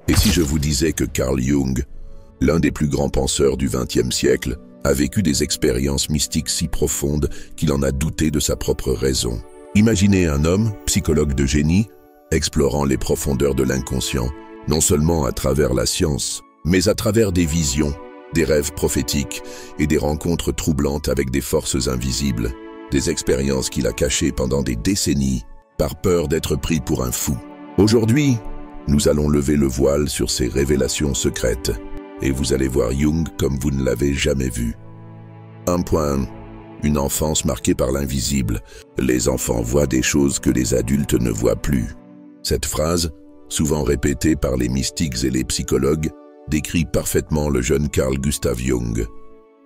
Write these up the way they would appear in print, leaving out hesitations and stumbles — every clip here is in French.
Et si je vous disais que Carl Jung, l'un des plus grands penseurs du XXe siècle, a vécu des expériences mystiques si profondes qu'il en a douté de sa propre raison. Imaginez un homme, psychologue de génie, explorant les profondeurs de l'inconscient, non seulement à travers la science, mais à travers des visions, des rêves prophétiques et des rencontres troublantes avec des forces invisibles, des expériences qu'il a cachées pendant des décennies, par peur d'être pris pour un fou. Aujourd'hui, nous allons lever le voile sur ces révélations secrètes, et vous allez voir Jung comme vous ne l'avez jamais vu. 1. Une enfance marquée par l'invisible. Les enfants voient des choses que les adultes ne voient plus. Cette phrase, souvent répétée par les mystiques et les psychologues, décrit parfaitement le jeune Carl Gustav Jung.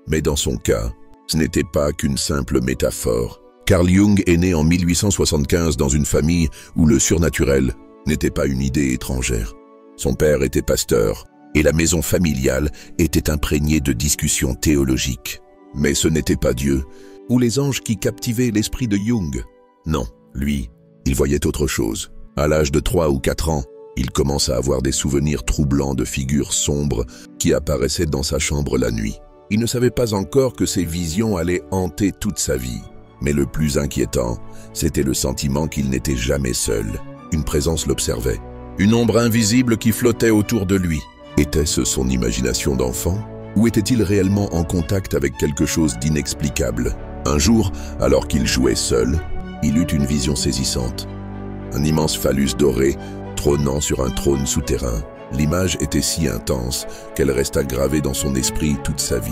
Mais dans son cas, ce n'était pas qu'une simple métaphore. Carl Jung est né en 1875 dans une famille où le surnaturel n'était pas une idée étrangère. Son père était pasteur, et la maison familiale était imprégnée de discussions théologiques. Mais ce n'était pas Dieu, ou les anges qui captivaient l'esprit de Jung. Non, lui, il voyait autre chose. À l'âge de 3 ou 4 ans, il commence à avoir des souvenirs troublants de figures sombres qui apparaissaient dans sa chambre la nuit. Il ne savait pas encore que ces visions allaient hanter toute sa vie. Mais le plus inquiétant, c'était le sentiment qu'il n'était jamais seul. Une présence l'observait. Une ombre invisible qui flottait autour de lui. Était-ce son imagination d'enfant? Ou était-il réellement en contact avec quelque chose d'inexplicable? Un jour, alors qu'il jouait seul, il eut une vision saisissante. Un immense phallus doré, trônant sur un trône souterrain. L'image était si intense qu'elle resta gravée dans son esprit toute sa vie.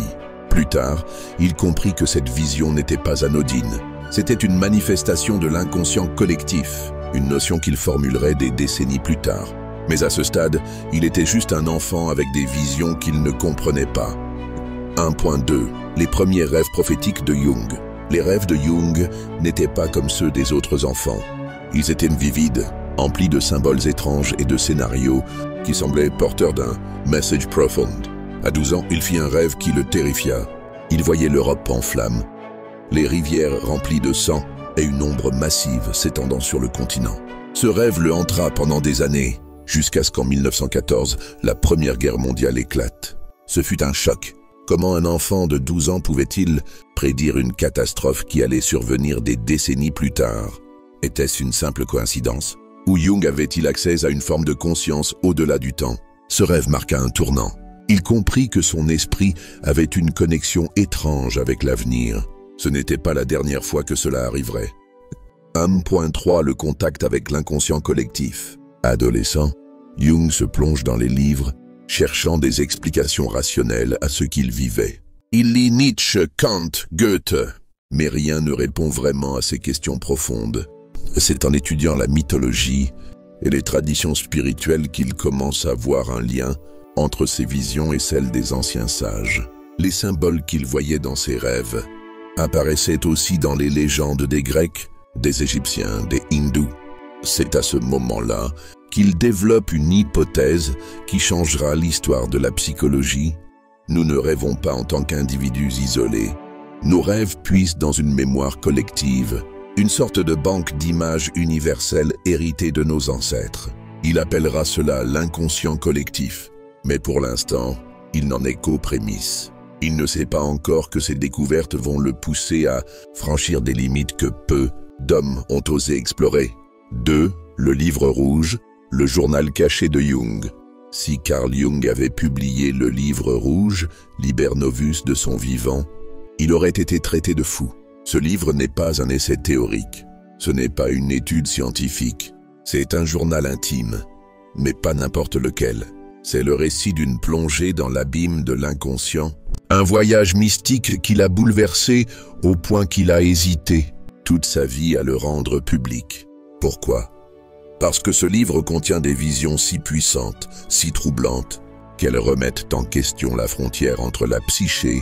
Plus tard, il comprit que cette vision n'était pas anodine. C'était une manifestation de l'inconscient collectif, une notion qu'il formulerait des décennies plus tard. Mais à ce stade, il était juste un enfant avec des visions qu'il ne comprenait pas. 1.2. Les premiers rêves prophétiques de Jung. Les rêves de Jung n'étaient pas comme ceux des autres enfants. Ils étaient vivides, emplis de symboles étranges et de scénarios qui semblaient porteurs d'un « message profond ». À 12 ans, il fit un rêve qui le terrifia. Il voyait l'Europe en flammes, les rivières remplies de sang et une ombre massive s'étendant sur le continent. Ce rêve le hantera pendant des années, jusqu'à ce qu'en 1914, la Première Guerre mondiale éclate. Ce fut un choc. Comment un enfant de 12 ans pouvait-il prédire une catastrophe qui allait survenir des décennies plus tard? Était-ce une simple coïncidence? Ou Jung avait-il accès à une forme de conscience au-delà du temps? Ce rêve marqua un tournant. Il comprit que son esprit avait une connexion étrange avec l'avenir. Ce n'était pas la dernière fois que cela arriverait. 1.3. Le contact avec l'inconscient collectif. Adolescent, Jung se plonge dans les livres, cherchant des explications rationnelles à ce qu'il vivait. Il lit Nietzsche, Kant, Goethe, mais rien ne répond vraiment à ces questions profondes. C'est en étudiant la mythologie et les traditions spirituelles qu'il commence à voir un lien entre ses visions et celles des anciens sages. Les symboles qu'il voyait dans ses rêves apparaissaient aussi dans les légendes des Grecs, des Égyptiens, des Hindous. C'est à ce moment-là qu'il développe une hypothèse qui changera l'histoire de la psychologie. Nous ne rêvons pas en tant qu'individus isolés. Nos rêves puissent dans une mémoire collective, une sorte de banque d'images universelles héritées de nos ancêtres. Il appellera cela l'inconscient collectif. Mais pour l'instant, il n'en est qu'aux prémices. Il ne sait pas encore que ces découvertes vont le pousser à franchir des limites que peu d'hommes ont osé explorer. 2. Le livre rouge, le journal caché de Jung. Si Carl Jung avait publié le livre rouge, Liber Novus, de son vivant, il aurait été traité de fou. Ce livre n'est pas un essai théorique, ce n'est pas une étude scientifique, c'est un journal intime, mais pas n'importe lequel. C'est le récit d'une plongée dans l'abîme de l'inconscient, un voyage mystique qui l'a bouleversé au point qu'il a hésité toute sa vie à le rendre public. Pourquoi? Parce que ce livre contient des visions si puissantes, si troublantes, qu'elles remettent en question la frontière entre la psyché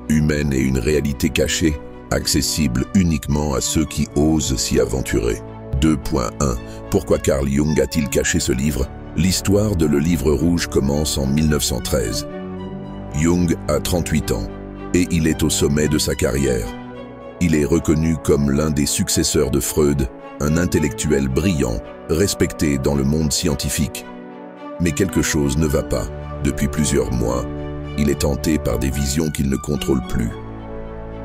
humaine et une réalité cachée, accessible uniquement à ceux qui osent s'y aventurer. 2.1. Pourquoi Carl Jung a-t-il caché ce livre? L'histoire de Le Livre Rouge commence en 1913. Jung a 38 ans et il est au sommet de sa carrière. Il est reconnu comme l'un des successeurs de Freud, un intellectuel brillant, respecté dans le monde scientifique. Mais quelque chose ne va pas. Depuis plusieurs mois, il est tenté par des visions qu'il ne contrôle plus.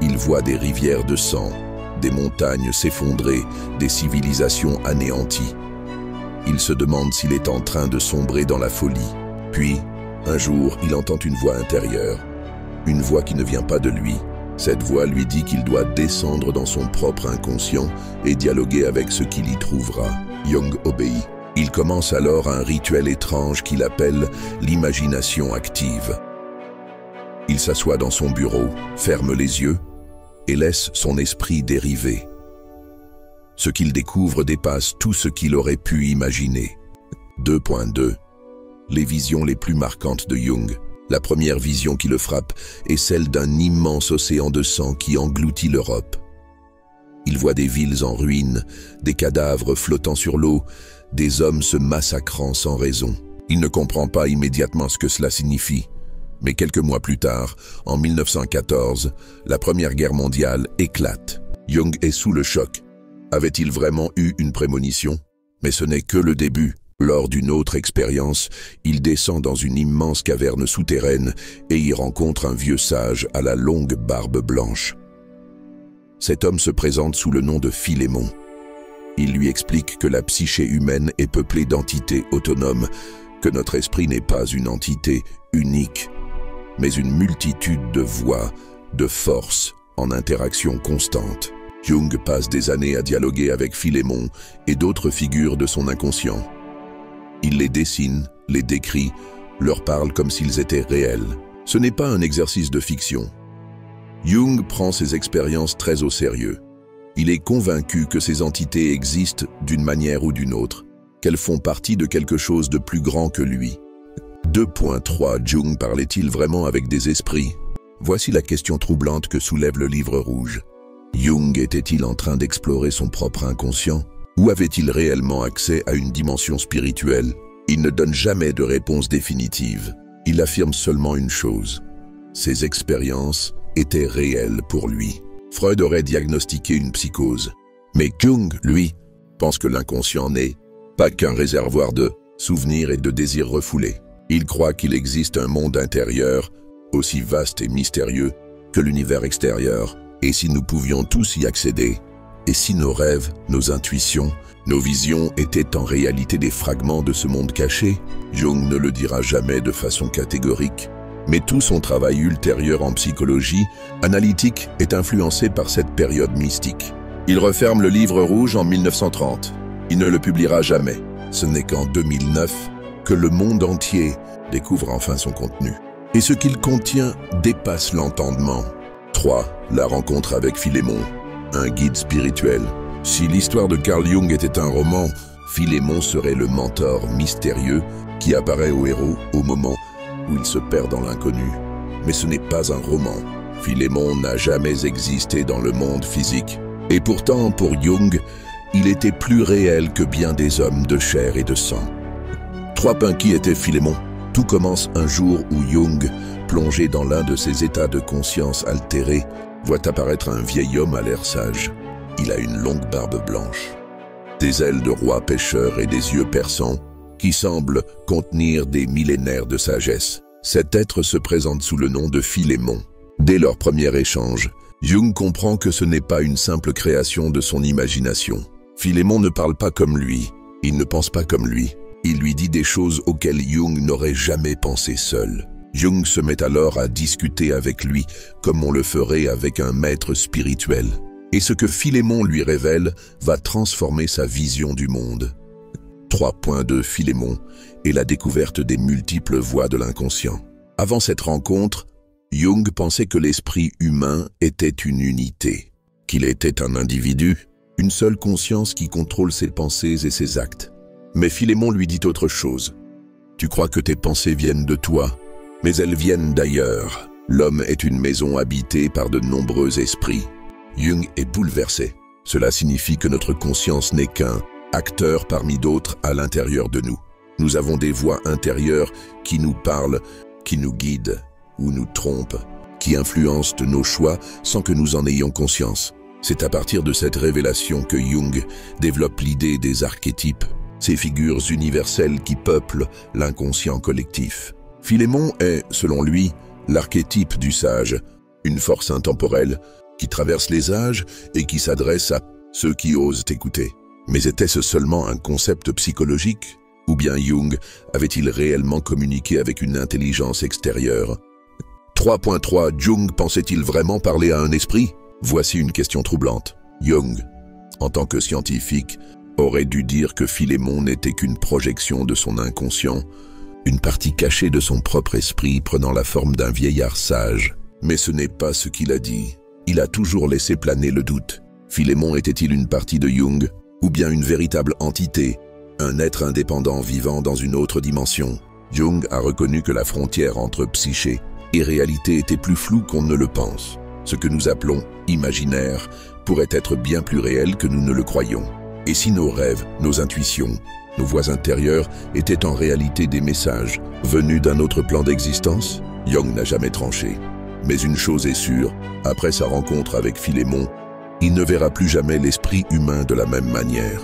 Il voit des rivières de sang, des montagnes s'effondrer, des civilisations anéanties. Il se demande s'il est en train de sombrer dans la folie. Puis, un jour, il entend une voix intérieure. Une voix qui ne vient pas de lui. Cette voix lui dit qu'il doit descendre dans son propre inconscient et dialoguer avec ce qu'il y trouvera. Jung obéit. Il commence alors un rituel étrange qu'il appelle l'imagination active. Il s'assoit dans son bureau, ferme les yeux et laisse son esprit dériver. Ce qu'il découvre dépasse tout ce qu'il aurait pu imaginer. 2.2. Les visions les plus marquantes de Jung. La première vision qui le frappe est celle d'un immense océan de sang qui engloutit l'Europe. Il voit des villes en ruines, des cadavres flottant sur l'eau, des hommes se massacrant sans raison. Il ne comprend pas immédiatement ce que cela signifie. Mais quelques mois plus tard, en 1914, la Première Guerre mondiale éclate. Jung est sous le choc. Avait-il vraiment eu une prémonition? Mais ce n'est que le début. Lors d'une autre expérience, il descend dans une immense caverne souterraine et y rencontre un vieux sage à la longue barbe blanche. Cet homme se présente sous le nom de Philémon. Il lui explique que la psyché humaine est peuplée d'entités autonomes, que notre esprit n'est pas une entité unique, mais une multitude de voix, de forces, en interaction constante. Jung passe des années à dialoguer avec Philémon et d'autres figures de son inconscient. Il les dessine, les décrit, leur parle comme s'ils étaient réels. Ce n'est pas un exercice de fiction. Jung prend ses expériences très au sérieux. Il est convaincu que ces entités existent d'une manière ou d'une autre, qu'elles font partie de quelque chose de plus grand que lui. 2.3. Jung parlait-il vraiment avec des esprits? Voici la question troublante que soulève le livre rouge. Jung était-il en train d'explorer son propre inconscient? Ou avait-il réellement accès à une dimension spirituelle? Il ne donne jamais de réponse définitive. Il affirme seulement une chose. Ses expériences étaient réelles pour lui. Freud aurait diagnostiqué une psychose. Mais Jung, lui, pense que l'inconscient n'est pas qu'un réservoir de souvenirs et de désirs refoulés. Il croit qu'il existe un monde intérieur, aussi vaste et mystérieux que l'univers extérieur. Et si nous pouvions tous y accéder? Et si nos rêves, nos intuitions, nos visions étaient en réalité des fragments de ce monde caché? Jung ne le dira jamais de façon catégorique. Mais tout son travail ultérieur en psychologie analytique est influencé par cette période mystique. Il referme le livre rouge en 1930. Il ne le publiera jamais. Ce n'est qu'en 2009 que le monde entier découvre enfin son contenu. Et ce qu'il contient dépasse l'entendement. 3. La rencontre avec Philémon, un guide spirituel. Si l'histoire de Carl Jung était un roman, Philémon serait le mentor mystérieux qui apparaît au héros au moment où il se perd dans l'inconnu. Mais ce n'est pas un roman. Philémon n'a jamais existé dans le monde physique. Et pourtant, pour Jung, il était plus réel que bien des hommes de chair et de sang. 3. Qui était Philémon? Tout commence un jour où Jung, plongé dans l'un de ses états de conscience altérés, voit apparaître un vieil homme à l'air sage. Il a une longue barbe blanche, des ailes de roi pêcheur et des yeux perçants qui semblent contenir des millénaires de sagesse. Cet être se présente sous le nom de Philémon. Dès leur premier échange, Jung comprend que ce n'est pas une simple création de son imagination. Philémon ne parle pas comme lui, il ne pense pas comme lui. Il lui dit des choses auxquelles Jung n'aurait jamais pensé seul. Jung se met alors à discuter avec lui comme on le ferait avec un maître spirituel. Et ce que Philémon lui révèle va transformer sa vision du monde. 3.2. Philémon et la découverte des multiples voies de l'inconscient. Avant cette rencontre, Jung pensait que l'esprit humain était une unité, qu'il était un individu, une seule conscience qui contrôle ses pensées et ses actes. Mais Philémon lui dit autre chose. Tu crois que tes pensées viennent de toi, mais elles viennent d'ailleurs. L'homme est une maison habitée par de nombreux esprits. Jung est bouleversé. Cela signifie que notre conscience n'est qu'un acteur parmi d'autres à l'intérieur de nous. Nous avons des voix intérieures qui nous parlent, qui nous guident ou nous trompent, qui influencent nos choix sans que nous en ayons conscience. C'est à partir de cette révélation que Jung développe l'idée des archétypes. ces figures universelles qui peuplent l'inconscient collectif. Philémon est, selon lui, l'archétype du sage, une force intemporelle qui traverse les âges et qui s'adresse à ceux qui osent écouter. Mais était-ce seulement un concept psychologique? Ou bien Jung avait-il réellement communiqué avec une intelligence extérieure? 3.3 Jung pensait-il vraiment parler à un esprit? Voici une question troublante. Jung, en tant que scientifique, aurait dû dire que Philémon n'était qu'une projection de son inconscient, une partie cachée de son propre esprit prenant la forme d'un vieillard sage. Mais ce n'est pas ce qu'il a dit. Il a toujours laissé planer le doute. Philémon était-il une partie de Jung, ou bien une véritable entité, un être indépendant vivant dans une autre dimension? Jung a reconnu que la frontière entre psyché et réalité était plus floue qu'on ne le pense. Ce que nous appelons imaginaire pourrait être bien plus réel que nous ne le croyons. Et si nos rêves, nos intuitions, nos voix intérieures étaient en réalité des messages venus d'un autre plan d'existence? Jung n'a jamais tranché. Mais une chose est sûre, après sa rencontre avec Philémon, il ne verra plus jamais l'esprit humain de la même manière.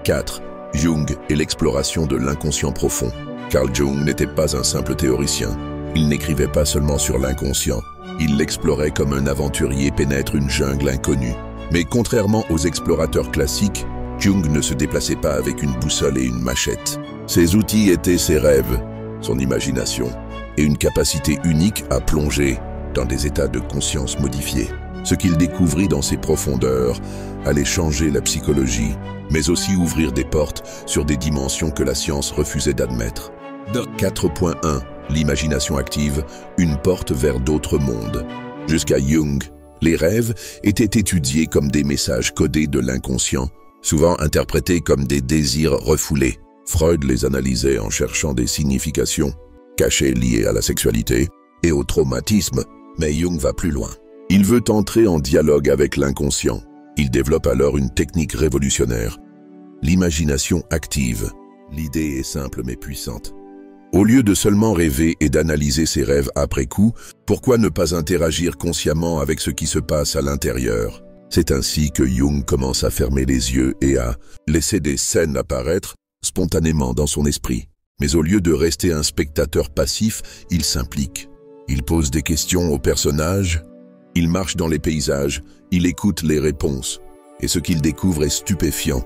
4. Jung et l'exploration de l'inconscient profond. Carl Jung n'était pas un simple théoricien. Il n'écrivait pas seulement sur l'inconscient. Il l'explorait comme un aventurier pénètre une jungle inconnue. Mais contrairement aux explorateurs classiques, Jung ne se déplaçait pas avec une boussole et une machette. Ses outils étaient ses rêves, son imagination, et une capacité unique à plonger dans des états de conscience modifiés. Ce qu'il découvrit dans ses profondeurs allait changer la psychologie, mais aussi ouvrir des portes sur des dimensions que la science refusait d'admettre. 4.1 L'imagination active, une porte vers d'autres mondes. Jusqu'à Jung, les rêves étaient étudiés comme des messages codés de l'inconscient, souvent interprétés comme des désirs refoulés. Freud les analysait en cherchant des significations cachées liées à la sexualité et au traumatisme, mais Jung va plus loin. Il veut entrer en dialogue avec l'inconscient. Il développe alors une technique révolutionnaire, l'imagination active. L'idée est simple mais puissante. Au lieu de seulement rêver et d'analyser ses rêves après coup, pourquoi ne pas interagir consciemment avec ce qui se passe à l'intérieur? C'est ainsi que Jung commence à fermer les yeux et à laisser des scènes apparaître spontanément dans son esprit. Mais au lieu de rester un spectateur passif, il s'implique. Il pose des questions aux personnages, il marche dans les paysages, il écoute les réponses. Et ce qu'il découvre est stupéfiant.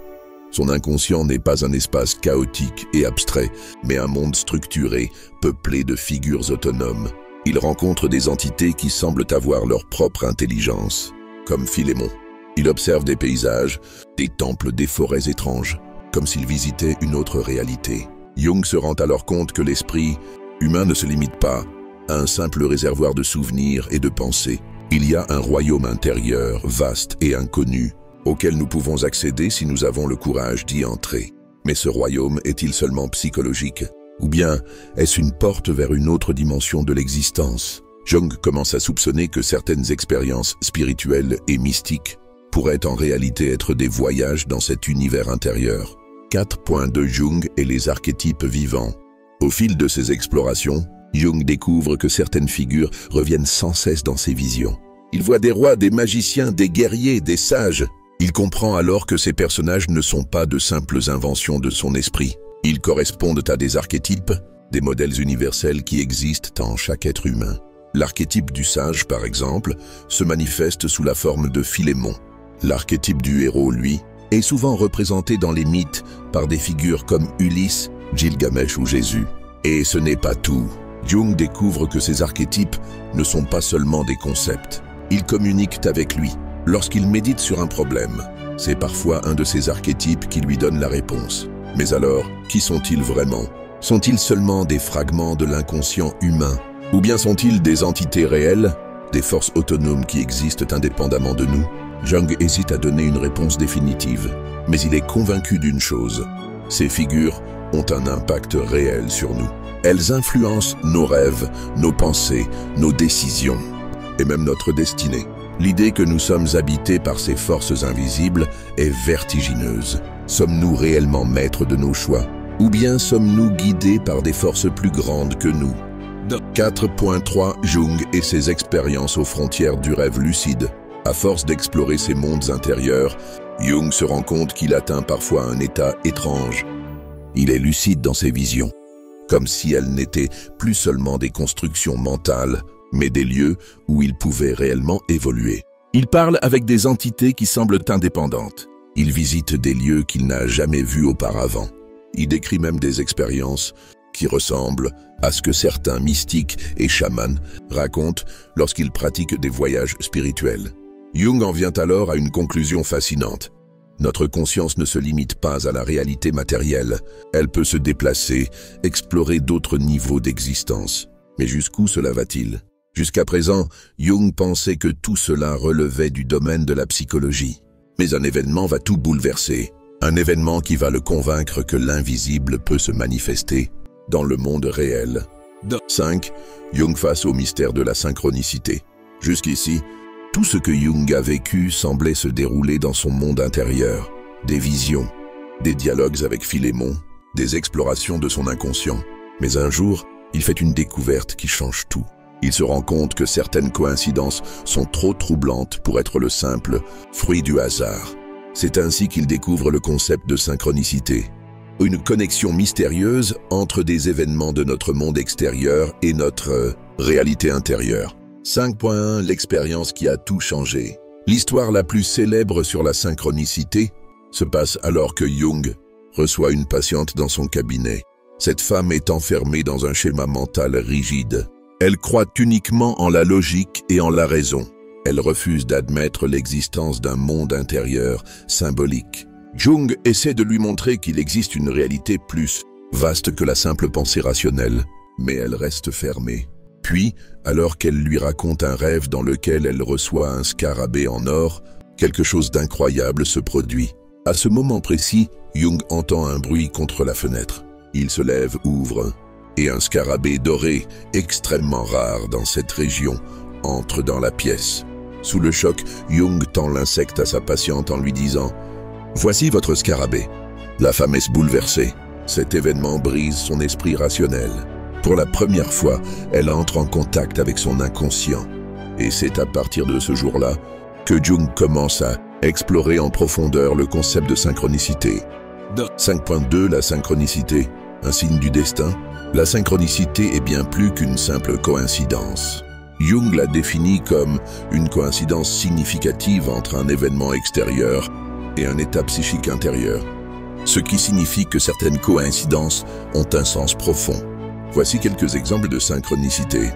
Son inconscient n'est pas un espace chaotique et abstrait, mais un monde structuré, peuplé de figures autonomes. Il rencontre des entités qui semblent avoir leur propre intelligence, comme Philémon. Il observe des paysages, des temples, des forêts étranges, comme s'il visitait une autre réalité. Jung se rend alors compte que l'esprit humain ne se limite pas à un simple réservoir de souvenirs et de pensées. Il y a un royaume intérieur, vaste et inconnu, auquel nous pouvons accéder si nous avons le courage d'y entrer. Mais ce royaume est-il seulement psychologique? Ou bien est-ce une porte vers une autre dimension de l'existence? Jung commence à soupçonner que certaines expériences spirituelles et mystiques pourraient en réalité être des voyages dans cet univers intérieur. 4.2 Jung et les archétypes vivants. Au fil de ses explorations, Jung découvre que certaines figures reviennent sans cesse dans ses visions. Il voit des rois, des magiciens, des guerriers, des sages. Il comprend alors que ces personnages ne sont pas de simples inventions de son esprit. Ils correspondent à des archétypes, des modèles universels qui existent en chaque être humain. L'archétype du sage, par exemple, se manifeste sous la forme de Philémon. L'archétype du héros, lui, est souvent représenté dans les mythes par des figures comme Ulysse, Gilgamesh ou Jésus. Et ce n'est pas tout. Jung découvre que ces archétypes ne sont pas seulement des concepts. Ils communiquent avec lui. Lorsqu'il médite sur un problème, c'est parfois un de ces archétypes qui lui donne la réponse. Mais alors, qui sont-ils vraiment? Sont-ils seulement des fragments de l'inconscient humain? Ou bien sont-ils des entités réelles, des forces autonomes qui existent indépendamment de nous? Jung hésite à donner une réponse définitive, mais il est convaincu d'une chose. Ces figures ont un impact réel sur nous. Elles influencent nos rêves, nos pensées, nos décisions, et même notre destinée. L'idée que nous sommes habités par ces forces invisibles est vertigineuse. Sommes-nous réellement maîtres de nos choix? Ou bien sommes-nous guidés par des forces plus grandes que nous? 4.3 Jung et ses expériences aux frontières du rêve lucide. À force d'explorer ces mondes intérieurs, Jung se rend compte qu'il atteint parfois un état étrange, Il est lucide dans ses visions, comme si elles n'étaient plus seulement des constructions mentales, mais des lieux où il pouvait réellement évoluer. Il parle avec des entités qui semblent indépendantes. Il visite des lieux qu'il n'a jamais vus auparavant. Il décrit même des expériences qui ressemblent à ce que certains mystiques et chamans racontent lorsqu'ils pratiquent des voyages spirituels. Jung en vient alors à une conclusion fascinante. Notre conscience ne se limite pas à la réalité matérielle. Elle peut se déplacer, explorer d'autres niveaux d'existence. Mais jusqu'où cela va-t-il? Jusqu'à présent, Jung pensait que tout cela relevait du domaine de la psychologie. Mais un événement va tout bouleverser. Un événement qui va le convaincre que l'invisible peut se manifester dans le monde réel. 5. Jung face au mystère de la synchronicité. Jusqu'ici, tout ce que Jung a vécu semblait se dérouler dans son monde intérieur. Des visions, des dialogues avec Philémon, des explorations de son inconscient. Mais un jour, il fait une découverte qui change tout. Il se rend compte que certaines coïncidences sont trop troublantes pour être le simple fruit du hasard. C'est ainsi qu'il découvre le concept de synchronicité. Une connexion mystérieuse entre des événements de notre monde extérieur et notre réalité intérieure. 5.1 L'expérience qui a tout changé. L'histoire la plus célèbre sur la synchronicité se passe alors que Jung reçoit une patiente dans son cabinet. Cette femme est enfermée dans un schéma mental rigide. Elle croit uniquement en la logique et en la raison. Elle refuse d'admettre l'existence d'un monde intérieur symbolique. Jung essaie de lui montrer qu'il existe une réalité plus vaste que la simple pensée rationnelle, mais elle reste fermée. Puis, alors qu'elle lui raconte un rêve dans lequel elle reçoit un scarabée en or, quelque chose d'incroyable se produit. À ce moment précis, Jung entend un bruit contre la fenêtre. Il se lève, ouvre, et un scarabée doré, extrêmement rare dans cette région, entre dans la pièce. Sous le choc, Jung tend l'insecte à sa patiente en lui disant « Voici votre scarabée ». La femme est bouleversée. Cet événement brise son esprit rationnel. Pour la première fois, elle entre en contact avec son inconscient. Et c'est à partir de ce jour-là que Jung commence à explorer en profondeur le concept de synchronicité. 5.2 La synchronicité, un signe du destin. La synchronicité est bien plus qu'une simple coïncidence. Jung la définit comme une coïncidence significative entre un événement extérieur et un état psychique intérieur, ce qui signifie que certaines coïncidences ont un sens profond. Voici quelques exemples de synchronicité.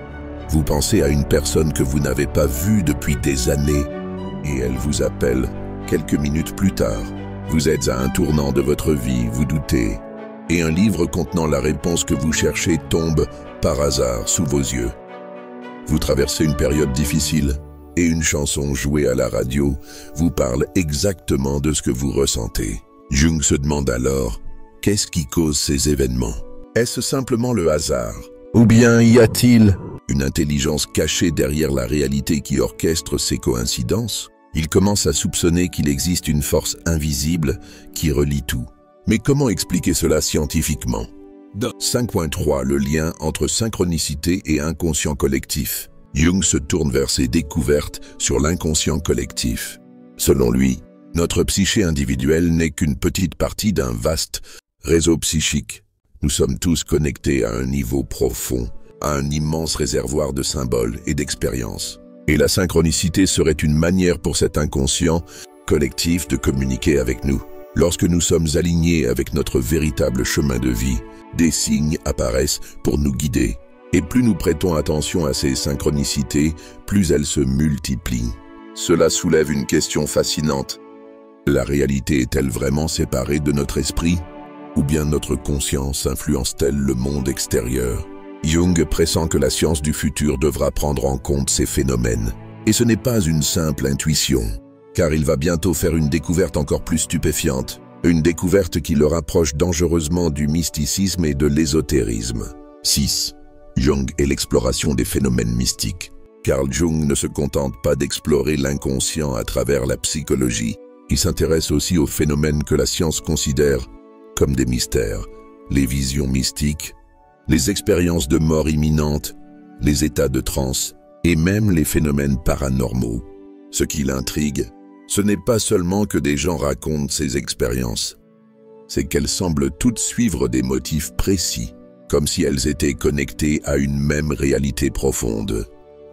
Vous pensez à une personne que vous n'avez pas vue depuis des années et elle vous appelle quelques minutes plus tard. Vous êtes à un tournant de votre vie, vous doutez, et un livre contenant la réponse que vous cherchez tombe par hasard sous vos yeux. Vous traversez une période difficile et une chanson jouée à la radio vous parle exactement de ce que vous ressentez. Jung se demande alors, qu'est-ce qui cause ces événements? Est-ce simplement le hasard? Ou bien y a-t-il une intelligence cachée derrière la réalité qui orchestre ces coïncidences? Il commence à soupçonner qu'il existe une force invisible qui relie tout. Mais comment expliquer cela scientifiquement? 5.3 Le lien entre synchronicité et inconscient collectif. Jung se tourne vers ses découvertes sur l'inconscient collectif. Selon lui, notre psyché individuelle n'est qu'une petite partie d'un vaste réseau psychique. Nous sommes tous connectés à un niveau profond, à un immense réservoir de symboles et d'expériences. Et la synchronicité serait une manière pour cet inconscient collectif de communiquer avec nous. Lorsque nous sommes alignés avec notre véritable chemin de vie, des signes apparaissent pour nous guider. Et plus nous prêtons attention à ces synchronicités, plus elles se multiplient. Cela soulève une question fascinante. La réalité est-elle vraiment séparée de notre esprit? Ou bien notre conscience influence-t-elle le monde extérieur? Jung pressent que la science du futur devra prendre en compte ces phénomènes. Et ce n'est pas une simple intuition, car il va bientôt faire une découverte encore plus stupéfiante. Une découverte qui le rapproche dangereusement du mysticisme et de l'ésotérisme. 6. Jung et l'exploration des phénomènes mystiques. Carl Jung ne se contente pas d'explorer l'inconscient à travers la psychologie. Il s'intéresse aussi aux phénomènes que la science considère comme des mystères, les visions mystiques, les expériences de mort imminente, les états de transe et même les phénomènes paranormaux. Ce qui l'intrigue, ce n'est pas seulement que des gens racontent ces expériences, c'est qu'elles semblent toutes suivre des motifs précis, comme si elles étaient connectées à une même réalité profonde.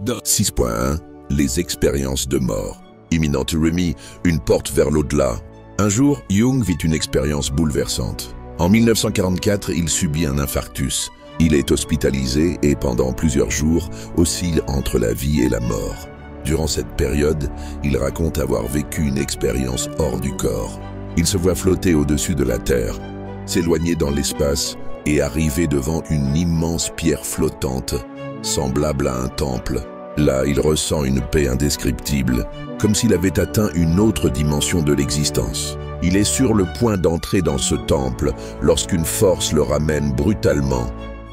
6.1 Les expériences de mort. Imminent Remy, une porte vers l'au-delà. Un jour, Jung vit une expérience bouleversante. En 1944, il subit un infarctus. Il est hospitalisé et pendant plusieurs jours oscille entre la vie et la mort. Durant cette période, il raconte avoir vécu une expérience hors du corps. Il se voit flotter au-dessus de la terre, s'éloigner dans l'espace et arriver devant une immense pierre flottante, semblable à un temple. Là, il ressent une paix indescriptible, comme s'il avait atteint une autre dimension de l'existence. Il est sur le point d'entrer dans ce temple lorsqu'une force le ramène brutalement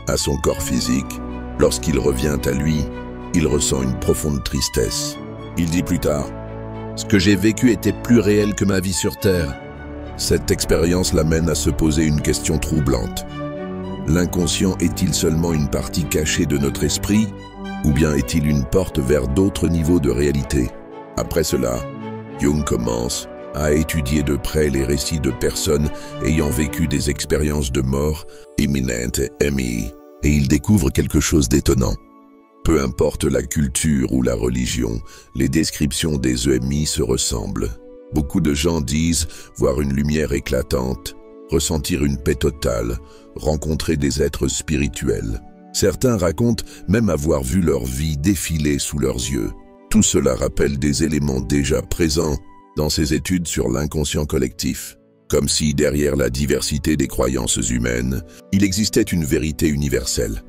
à son corps physique. Lorsqu'il revient à lui, il ressent une profonde tristesse. Il dit plus tard « Ce que j'ai vécu était plus réel que ma vie sur Terre ». Cette expérience l'amène à se poser une question troublante. L'inconscient est-il seulement une partie cachée de notre esprit, ou bien est-il une porte vers d'autres niveaux de réalité? Après cela, Jung commence à étudier de près les récits de personnes ayant vécu des expériences de mort imminente et il découvre quelque chose d'étonnant. Peu importe la culture ou la religion, les descriptions des EMI se ressemblent. Beaucoup de gens disent voir une lumière éclatante, ressentir une paix totale, rencontrer des êtres spirituels. Certains racontent même avoir vu leur vie défiler sous leurs yeux. Tout cela rappelle des éléments déjà présents dans ces études sur l'inconscient collectif. Comme si derrière la diversité des croyances humaines, il existait une vérité universelle.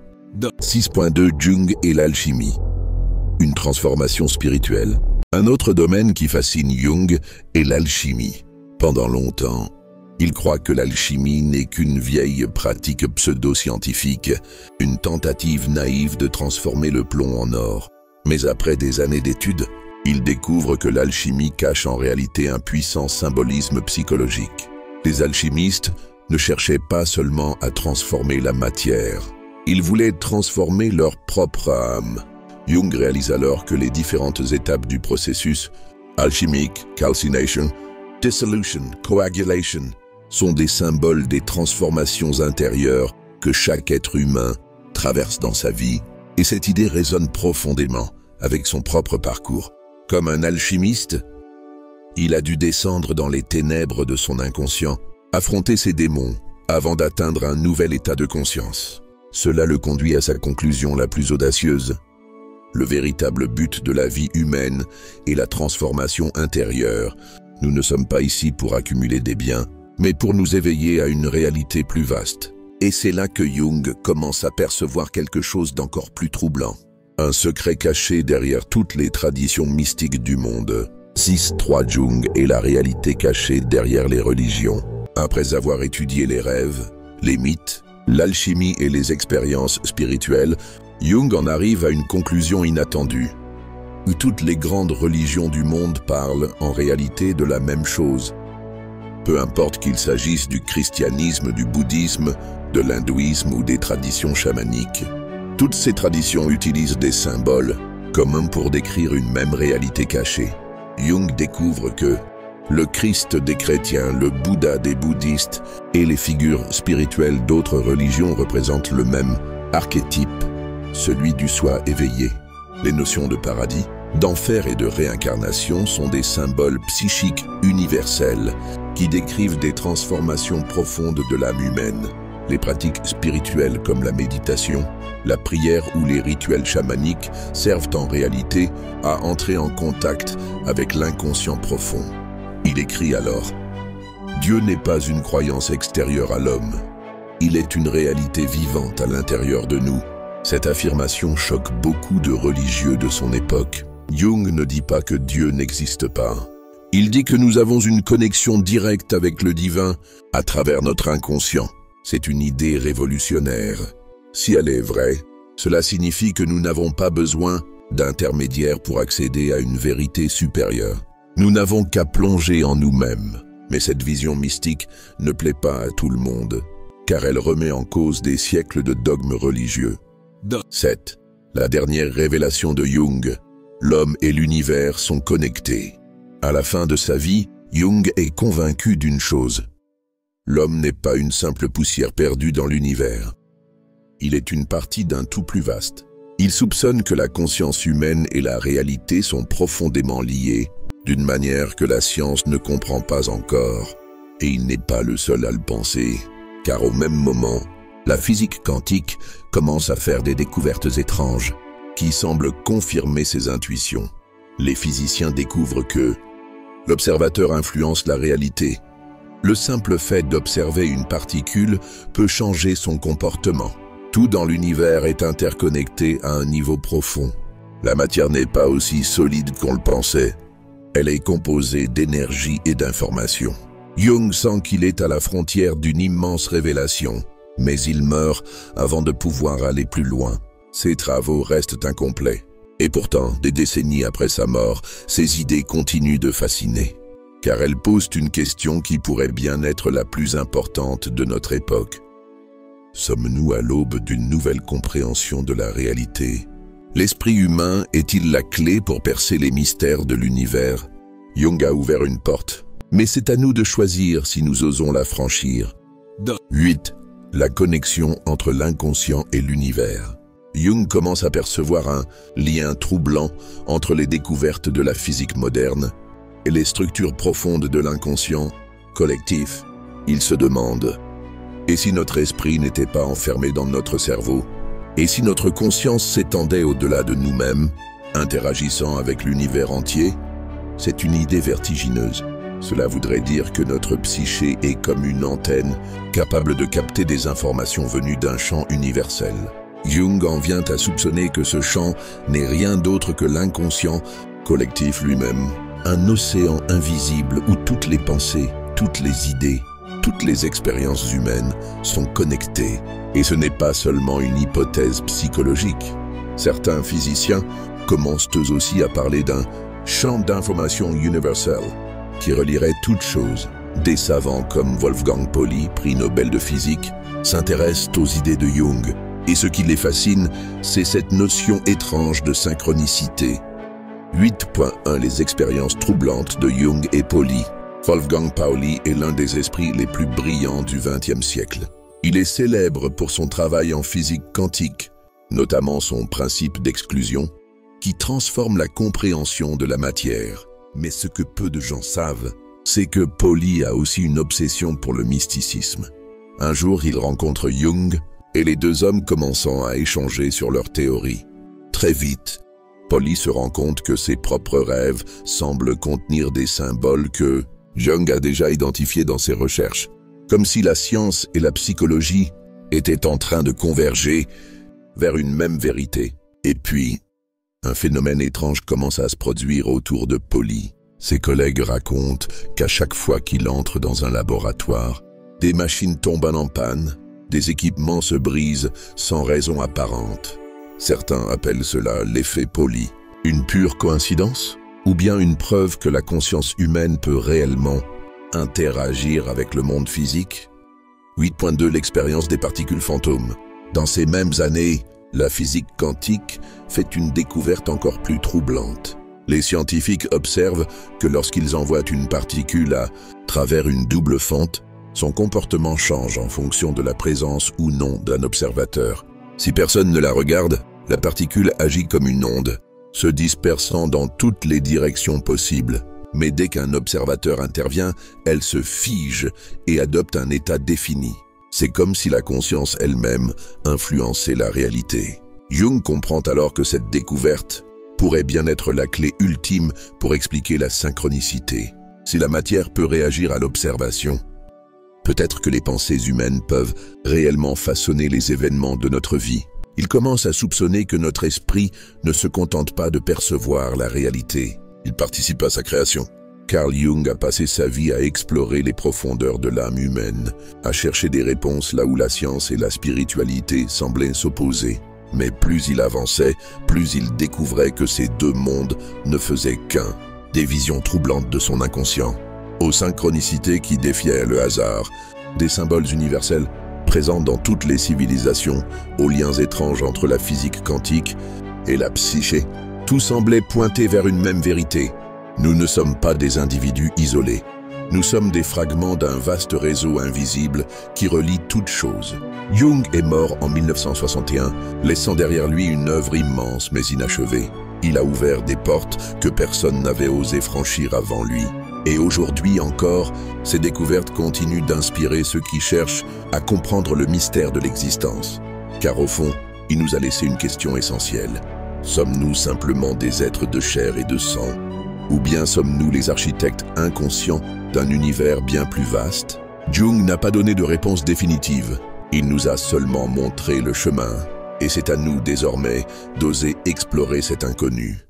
6.2 Jung et l'alchimie. Une transformation spirituelle. Un autre domaine qui fascine Jung est l'alchimie. Pendant longtemps, il croit que l'alchimie n'est qu'une vieille pratique pseudo-scientifique, une tentative naïve de transformer le plomb en or. Mais après des années d'études, il découvre que l'alchimie cache en réalité un puissant symbolisme psychologique. Les alchimistes ne cherchaient pas seulement à transformer la matière, ils voulaient transformer leur propre âme. Jung réalise alors que les différentes étapes du processus, alchimique, calcination, dissolution, coagulation, sont des symboles des transformations intérieures que chaque être humain traverse dans sa vie, et cette idée résonne profondément avec son propre parcours. Comme un alchimiste, il a dû descendre dans les ténèbres de son inconscient, affronter ses démons avant d'atteindre un nouvel état de conscience. Cela le conduit à sa conclusion la plus audacieuse. Le véritable but de la vie humaine est la transformation intérieure. Nous ne sommes pas ici pour accumuler des biens, mais pour nous éveiller à une réalité plus vaste. Et c'est là que Jung commence à percevoir quelque chose d'encore plus troublant. Un secret caché derrière toutes les traditions mystiques du monde. 6.3 Jung et la réalité cachée derrière les religions. Après avoir étudié les rêves, les mythes, l'alchimie et les expériences spirituelles, Jung en arrive à une conclusion inattendue. Toutes les grandes religions du monde parlent en réalité de la même chose. Peu importe qu'il s'agisse du christianisme, du bouddhisme, de l'hindouisme ou des traditions chamaniques. Toutes ces traditions utilisent des symboles communs pour décrire une même réalité cachée. Jung découvre que le Christ des chrétiens, le Bouddha des bouddhistes et les figures spirituelles d'autres religions représentent le même archétype, celui du soi éveillé. Les notions de paradis, d'enfer et de réincarnation sont des symboles psychiques universels qui décrivent des transformations profondes de l'âme humaine. Les pratiques spirituelles comme la méditation, la prière ou les rituels chamaniques servent en réalité à entrer en contact avec l'inconscient profond. Il écrit alors « Dieu n'est pas une croyance extérieure à l'homme. Il est une réalité vivante à l'intérieur de nous. » Cette affirmation choque beaucoup de religieux de son époque. Jung ne dit pas que Dieu n'existe pas. Il dit que nous avons une connexion directe avec le divin à travers notre inconscient. C'est une idée révolutionnaire. Si elle est vraie, cela signifie que nous n'avons pas besoin d'intermédiaires pour accéder à une vérité supérieure. Nous n'avons qu'à plonger en nous-mêmes. Mais cette vision mystique ne plaît pas à tout le monde, car elle remet en cause des siècles de dogmes religieux. 7. La dernière révélation de Jung. L'homme et l'univers sont connectés. À la fin de sa vie, Jung est convaincu d'une chose. L'homme n'est pas une simple poussière perdue dans l'univers. Il est une partie d'un tout plus vaste. Il soupçonne que la conscience humaine et la réalité sont profondément liées, d'une manière que la science ne comprend pas encore. Et il n'est pas le seul à le penser, car au même moment, la physique quantique commence à faire des découvertes étranges qui semblent confirmer ses intuitions. Les physiciens découvrent que l'observateur influence la réalité. Le simple fait d'observer une particule peut changer son comportement. Tout dans l'univers est interconnecté à un niveau profond. La matière n'est pas aussi solide qu'on le pensait. Elle est composée d'énergie et d'information. Jung sent qu'il est à la frontière d'une immense révélation, mais il meurt avant de pouvoir aller plus loin. Ses travaux restent incomplets. Et pourtant, des décennies après sa mort, ses idées continuent de fasciner. Car elles posent une question qui pourrait bien être la plus importante de notre époque. Sommes-nous à l'aube d'une nouvelle compréhension de la réalité? L'esprit humain est-il la clé pour percer les mystères de l'univers? Jung a ouvert une porte, mais c'est à nous de choisir si nous osons la franchir. 8. La connexion entre l'inconscient et l'univers. Jung commence à percevoir un lien troublant entre les découvertes de la physique moderne et les structures profondes de l'inconscient collectif. Il se demande: et si notre esprit n'était pas enfermé dans notre cerveau? Et si notre conscience s'étendait au-delà de nous-mêmes, interagissant avec l'univers entier? C'est une idée vertigineuse. Cela voudrait dire que notre psyché est comme une antenne, capable de capter des informations venues d'un champ universel. Jung en vient à soupçonner que ce champ n'est rien d'autre que l'inconscient collectif lui-même, un océan invisible où toutes les pensées, toutes les idées, toutes les expériences humaines sont connectées. Et ce n'est pas seulement une hypothèse psychologique. Certains physiciens commencent eux aussi à parler d'un champ d'information universel qui relierait toutes choses. Des savants comme Wolfgang Pauli, prix Nobel de physique, s'intéressent aux idées de Jung. Et ce qui les fascine, c'est cette notion étrange de synchronicité. 8.1 Les expériences troublantes de Jung et Pauli. Wolfgang Pauli est l'un des esprits les plus brillants du XXe siècle. Il est célèbre pour son travail en physique quantique, notamment son principe d'exclusion, qui transforme la compréhension de la matière. Mais ce que peu de gens savent, c'est que Pauli a aussi une obsession pour le mysticisme. Un jour, il rencontre Jung, et les deux hommes commençant à échanger sur leurs théories. Très vite, Pauli se rend compte que ses propres rêves semblent contenir des symboles que Jung a déjà identifiés dans ses recherches, comme si la science et la psychologie étaient en train de converger vers une même vérité. Et puis, un phénomène étrange commence à se produire autour de Pauli. Ses collègues racontent qu'à chaque fois qu'il entre dans un laboratoire, des machines tombent en panne, des équipements se brisent sans raison apparente. Certains appellent cela l'effet Pauli. Une pure coïncidence? Ou bien une preuve que la conscience humaine peut réellement interagir avec le monde physique? 8.2 L'expérience des particules fantômes. Dans ces mêmes années, la physique quantique fait une découverte encore plus troublante. Les scientifiques observent que lorsqu'ils envoient une particule à travers une double fente, son comportement change en fonction de la présence ou non d'un observateur. Si personne ne la regarde, la particule agit comme une onde, se dispersant dans toutes les directions possibles. Mais dès qu'un observateur intervient, elle se fige et adopte un état défini. C'est comme si la conscience elle-même influençait la réalité. Jung comprend alors que cette découverte pourrait bien être la clé ultime pour expliquer la synchronicité. Si la matière peut réagir à l'observation, peut-être que les pensées humaines peuvent réellement façonner les événements de notre vie. Il commence à soupçonner que notre esprit ne se contente pas de percevoir la réalité. Il participe à sa création. Carl Jung a passé sa vie à explorer les profondeurs de l'âme humaine, à chercher des réponses là où la science et la spiritualité semblaient s'opposer. Mais plus il avançait, plus il découvrait que ces deux mondes ne faisaient qu'un, des visions troublantes de son inconscient, aux synchronicités qui défiaient le hasard, des symboles universels présents dans toutes les civilisations, aux liens étranges entre la physique quantique et la psyché. Tout semblait pointer vers une même vérité. Nous ne sommes pas des individus isolés. Nous sommes des fragments d'un vaste réseau invisible qui relie toutes choses. Jung est mort en 1961, laissant derrière lui une œuvre immense mais inachevée. Il a ouvert des portes que personne n'avait osé franchir avant lui. Et aujourd'hui encore, ces découvertes continuent d'inspirer ceux qui cherchent à comprendre le mystère de l'existence. Car au fond, il nous a laissé une question essentielle. Sommes-nous simplement des êtres de chair et de sang? Ou bien sommes-nous les architectes inconscients d'un univers bien plus vaste? Jung n'a pas donné de réponse définitive. Il nous a seulement montré le chemin. Et c'est à nous désormais d'oser explorer cet inconnu.